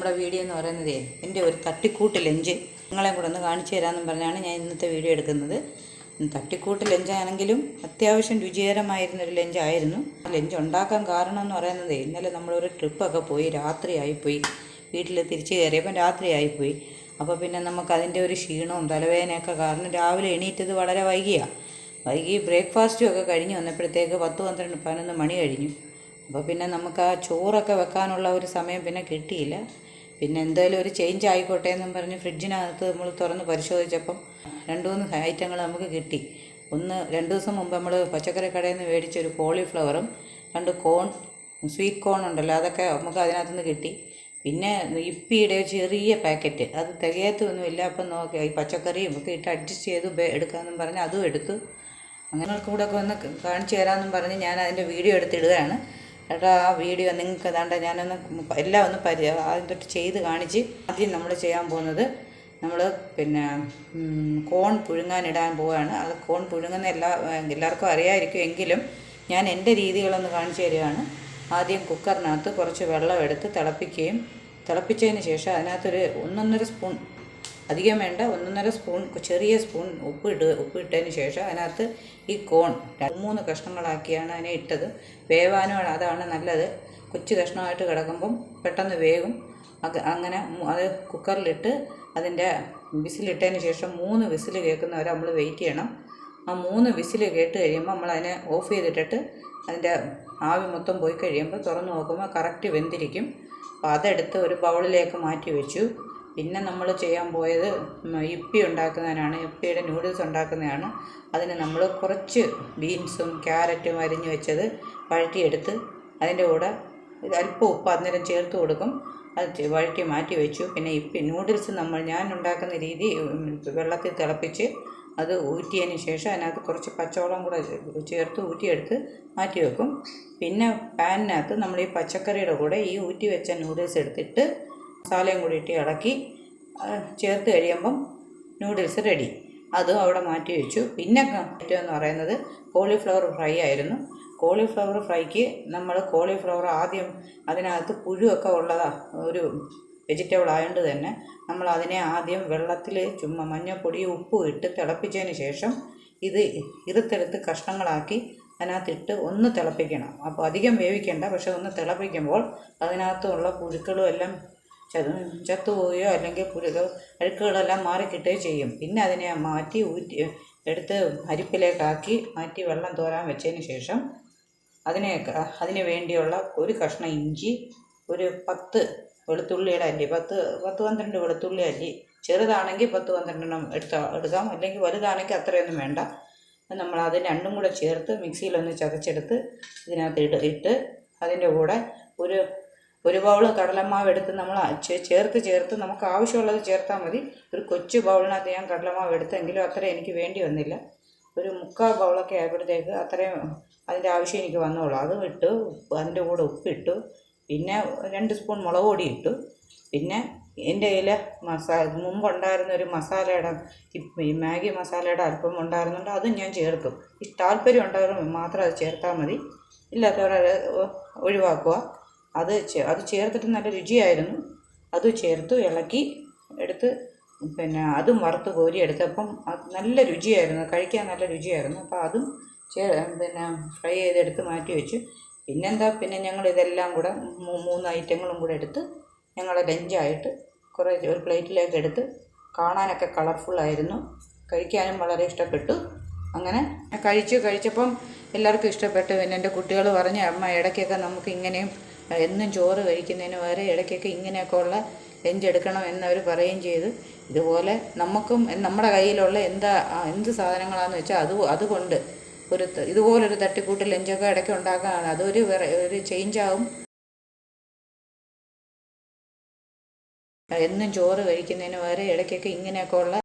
നമ്മുടെ വീഡിയോ എന്ന് പറയുന്നത് എൻ്റെ ഒരു തട്ടിക്കൂട്ട് ലഞ്ച് നിങ്ങളെ കൂടെ ഒന്ന് കാണിച്ചു തരാമെന്നും പറഞ്ഞാണ് ഞാൻ ഇന്നത്തെ വീഡിയോ എടുക്കുന്നത്. തട്ടിക്കൂട്ട് ലഞ്ചാണെങ്കിലും അത്യാവശ്യം രുചികരമായിരുന്നൊരു ലഞ്ചായിരുന്നു. ലഞ്ച് ഉണ്ടാക്കാൻ കാരണം എന്ന് പറയുന്നത് ഇന്നലെ നമ്മളൊരു ട്രിപ്പൊക്കെ പോയി രാത്രിയായിപ്പോയി. വീട്ടിൽ തിരിച്ച് കയറിയപ്പം രാത്രിയായിപ്പോയി. അപ്പോൾ പിന്നെ നമുക്കതിൻ്റെ ഒരു ക്ഷീണവും തലവേദനയൊക്കെ കാരണം രാവിലെ എണീറ്റത് വളരെ വൈകി ബ്രേക്ക്ഫാസ്റ്റും ഒക്കെ കഴിഞ്ഞ് വന്നപ്പോഴത്തേക്ക് 10-12-11 മണി കഴിഞ്ഞു. അപ്പോൾ പിന്നെ നമുക്ക് ആ ചോറൊക്കെ വെക്കാനുള്ള ഒരു സമയം പിന്നെ കിട്ടിയില്ല. പിന്നെ എന്തായാലും ഒരു ചേഞ്ച് ആയിക്കോട്ടെ എന്നും പറഞ്ഞ് ഫ്രിഡ്ജിനകത്ത് നമ്മൾ തുറന്ന് പരിശോധിച്ചപ്പം 2-3 ഐറ്റങ്ങൾ നമുക്ക് കിട്ടി. 2 ദിവസം മുമ്പ് നമ്മൾ പച്ചക്കറി കടയിൽ നിന്ന് മേടിച്ചൊരു കോളിഫ്ലവറും 2 കോൺ, സ്വീറ്റ് കോൺ ഉണ്ടല്ലോ, അതൊക്കെ നമുക്ക് അതിനകത്തുനിന്ന് കിട്ടി. പിന്നെ ഇപ്പിയുടെ ചെറിയ പാക്കറ്റ്, അത് തികയത്തൊന്നുമില്ല. അപ്പം നോക്കി ഈ പച്ചക്കറിയും ഒക്കെ ഇട്ട് അഡ്ജസ്റ്റ് ചെയ്ത് എടുക്കാമെന്നും പറഞ്ഞ് അതും എടുത്തു. അങ്ങനെ കൂടെ ഒക്കെ ഒന്ന് കാണിച്ചു തരാമെന്നും പറഞ്ഞ് ഞാൻ അതിൻ്റെ വീഡിയോ എടുത്തിടുകയാണ് കേട്ടോ. ആ വീഡിയോ നിങ്ങൾക്ക് ഏതാണ്ട് ഞാനൊന്ന് എല്ലാം ഒന്ന് ആദ്യം തൊട്ട് ചെയ്ത് കാണിച്ച്. ആദ്യം നമ്മൾ ചെയ്യാൻ പോകുന്നത് നമ്മൾ പിന്നെ കോൺ പുഴുങ്ങാനിടാൻ പോവുകയാണ്. അത് കോൺ പുഴുങ്ങുന്ന എല്ലാവർക്കും അറിയാമായിരിക്കും, എങ്കിലും ഞാൻ എൻ്റെ രീതികളൊന്ന് കാണിച്ചു തരികയാണ്. ആദ്യം കുക്കറിനകത്ത് കുറച്ച് വെള്ളം എടുത്ത് തിളപ്പിച്ചതിന് ശേഷം അതിനകത്തൊരു 1.5 സ്പൂൺ, അധികം വേണ്ട, 1.5 സ്പൂൺ, ചെറിയ സ്പൂൺ ഉപ്പിട്ടതിന് ശേഷം അതിനകത്ത് ഈ കോൺ 3 കഷ്ണങ്ങളാക്കിയാണ് അതിനെ ഇട്ടത്. വേവാനും അതാണ് നല്ലത്. കൊച്ചു കഷ്ണമായിട്ട് കിടക്കുമ്പം പെട്ടെന്ന് വേവും. അങ്ങനെ അത് കുക്കറിലിട്ട് അതിൻ്റെ വിസിലിട്ടതിന് ശേഷം 3 വിസിൽ കേൾക്കുന്നവരെ നമ്മൾ വെയിറ്റ് ചെയ്യണം. ആ 3 വിസിൽ കേട്ട് കഴിയുമ്പോൾ നമ്മളതിനെ ഓഫ് ചെയ്തിട്ടിട്ട് അതിൻ്റെ ആവി മൊത്തം പോയി കഴിയുമ്പോൾ തുറന്ന് നോക്കുമ്പോൾ കറക്റ്റ് വെന്തിരിക്കും. അപ്പോൾ അതെടുത്ത് ഒരു ബൗളിലേക്ക് മാറ്റി വെച്ചു. പിന്നെ നമ്മൾ ചെയ്യാൻ പോയത് ഇപ്പി ഉണ്ടാക്കുന്നതിനാണ്. ഇപ്പിയുടെ നൂഡിൽസ് ഉണ്ടാക്കുന്നതാണ്. അതിന് നമ്മൾ കുറച്ച് ബീൻസും ക്യാരറ്റും അരിഞ്ഞ് വെച്ചത് വഴറ്റിയെടുത്ത് അതിൻ്റെ കൂടെ അല്പം ഉപ്പ് അന്നേരം ചേർത്ത് കൊടുക്കും. അത് വഴറ്റി മാറ്റി വെച്ചു. പിന്നെ നൂഡിൽസ് ഞാൻ ഉണ്ടാക്കുന്ന രീതി വെള്ളത്തിൽ തിളപ്പിച്ച് അത് ഊറ്റിയതിന് ശേഷം അതിനകത്ത് കുറച്ച് പച്ചവെള്ളം കൂടെ ചേർത്ത് ഊറ്റിയെടുത്ത് മാറ്റി വെക്കും. പിന്നെ പാനിനകത്ത് നമ്മൾ ഈ പച്ചക്കറിയുടെ കൂടെ ഈ ഊറ്റി വെച്ച നൂഡിൽസ് എടുത്തിട്ട് മസാലയും കൂടി ഇട്ട് ഇളക്കി ചേർത്ത് കഴിയുമ്പം നൂഡിൽസ് റെഡി. അതും അവിടെ മാറ്റി വെച്ചു. പിന്നെ എന്ന് പറയുന്നത് കോളിഫ്ലവർ ഫ്രൈ ആയിരുന്നു. കോളിഫ്ലവർ ഫ്രൈക്ക് നമ്മൾ കോളിഫ്ലവർ ആദ്യം അതിനകത്ത് പുഴുവൊക്കെ ഒരു വെജിറ്റബിൾ ആയതുകൊണ്ട് തന്നെ നമ്മൾ അതിനെ ആദ്യം വെള്ളത്തിൽ ചുമ്മാ മഞ്ഞൾപ്പൊടിയും ഉപ്പും ഇട്ട് തിളപ്പിച്ചതിന് ശേഷം ഇത് ഇറുത്തെടുത്ത് കഷ്ണങ്ങളാക്കി അതിനകത്തിട്ട് ഒന്ന് തിളപ്പിക്കണം. അപ്പോൾ അധികം വേവിക്കേണ്ട, പക്ഷെ ഒന്ന് തിളപ്പിക്കുമ്പോൾ അതിനകത്തുള്ള പുഴുക്കളും എല്ലാം ചത്തുപോവുകയോ അല്ലെങ്കിൽ അഴുക്കുകളെല്ലാം മാറിക്കിട്ടുകയോ ചെയ്യും. പിന്നെ അതിനെ മാറ്റി എടുത്ത് അരിപ്പിലേക്കാക്കി മാറ്റി വെള്ളം തോരാൻ വെച്ചതിന് ശേഷം അതിന് വേണ്ടിയുള്ള ഒരു കഷ്ണം ഇഞ്ചി, ഒരു 10 വെളുത്തുള്ളിയുടെ അല്ലി, 10-12 വെളുത്തുള്ളി അല്ലി, ചെറുതാണെങ്കിൽ 10-12 എടുക്കാം, അല്ലെങ്കിൽ വലുതാണെങ്കിൽ അത്രയൊന്നും വേണ്ട. നമ്മൾ അത് രണ്ടും കൂടെ ചേർത്ത് മിക്സിയിലൊന്ന് ചതച്ചെടുത്ത് ഇതിനകത്ത് ഇട്ട് അതിൻ്റെ കൂടെ ഒരു ബൗൾ കടലമാവ് എടുത്ത് നമ്മൾ ചേർത്ത് നമുക്ക് ആവശ്യമുള്ളത് ചേർത്താൽ മതി. ഒരു കൊച്ചു ബൗളിനകത്ത് ഞാൻ കടലമാവ് എടുത്തെങ്കിലും അത്രയും എനിക്ക് വേണ്ടി വന്നില്ല. ഒരു 3/4 ബൗളൊക്കെ ആയപ്പോഴത്തേക്ക് അത്രയും അതിൻ്റെ ആവശ്യം എനിക്ക് വന്നോളൂ. അതും ഇട്ടു. അതിൻ്റെ കൂടെ ഉപ്പിട്ടു. പിന്നെ 2 സ്പൂൺ മുളക് പൊടി ഇട്ടു. പിന്നെ എൻ്റെ കയ്യിൽ മുമ്പുണ്ടായിരുന്ന ഒരു മസാലയുടെ ഈ മാഗി മസാലയുടെ അല്പം ഉണ്ടായിരുന്നുണ്ട്, അതും ഞാൻ ചേർത്തു. ഈ താല്പര്യം ഉണ്ടാകുമ്പോൾ മാത്രം അത് ചേർത്താൽ മതി, ഇല്ലാത്തവരെ ഒഴിവാക്കുക. അത് ചേർത്തിട്ട് നല്ല രുചിയായിരുന്നു. അത് ചേർത്ത് ഇളക്കി എടുത്ത് പിന്നെ അതും വറുത്ത് കോരി എടുത്തപ്പം നല്ല രുചിയായിരുന്നു, കഴിക്കാൻ നല്ല രുചിയായിരുന്നു. അപ്പോൾ അതും പിന്നെ ഫ്രൈ ചെയ്തെടുത്ത് മാറ്റി വെച്ചു. പിന്നെ ഞങ്ങൾ ഇതെല്ലാം കൂടെ 3 ഐറ്റങ്ങളും കൂടെ എടുത്ത് ഞങ്ങൾ ലഞ്ചായിട്ട് ഒരു പ്ലേറ്റിലേക്ക് എടുത്ത് കാണാനൊക്കെ കളർഫുള്ളായിരുന്നു, കഴിക്കാനും വളരെ ഇഷ്ടപ്പെട്ടു. അങ്ങനെ കഴിച്ചപ്പം എല്ലാവർക്കും ഇഷ്ടപ്പെട്ടു. പിന്നെ എൻ്റെ കുട്ടികൾ പറഞ്ഞ് അമ്മ ഇടയ്ക്കൊക്കെ നമുക്ക് ഇങ്ങനെയും എന്നും ചോറ് കഴിക്കുന്നതിന് പകരം ഇടയ്ക്കൊക്കെ ഇങ്ങനെയൊക്കെ ഉള്ള ലഞ്ച് എടുക്കണം എന്നവർ പറയുകയും ചെയ്തു. ഇതുപോലെ നമുക്കും നമ്മുടെ കയ്യിലുള്ള എന്ത് സാധനങ്ങളാണെന്ന് വെച്ചാൽ അതുകൊണ്ട് ഇതുപോലൊരു തട്ടിക്കൂട്ട് ലഞ്ചൊക്കെ ഇടയ്ക്ക് ഉണ്ടാക്കാനാണ്. ഒരു ചേഞ്ചാവും. എന്നും ചോറ് കഴിക്കുന്നതിന് പകരം ഇടയ്ക്കൊക്കെ ഇങ്ങനെയൊക്കെ ഉള്ള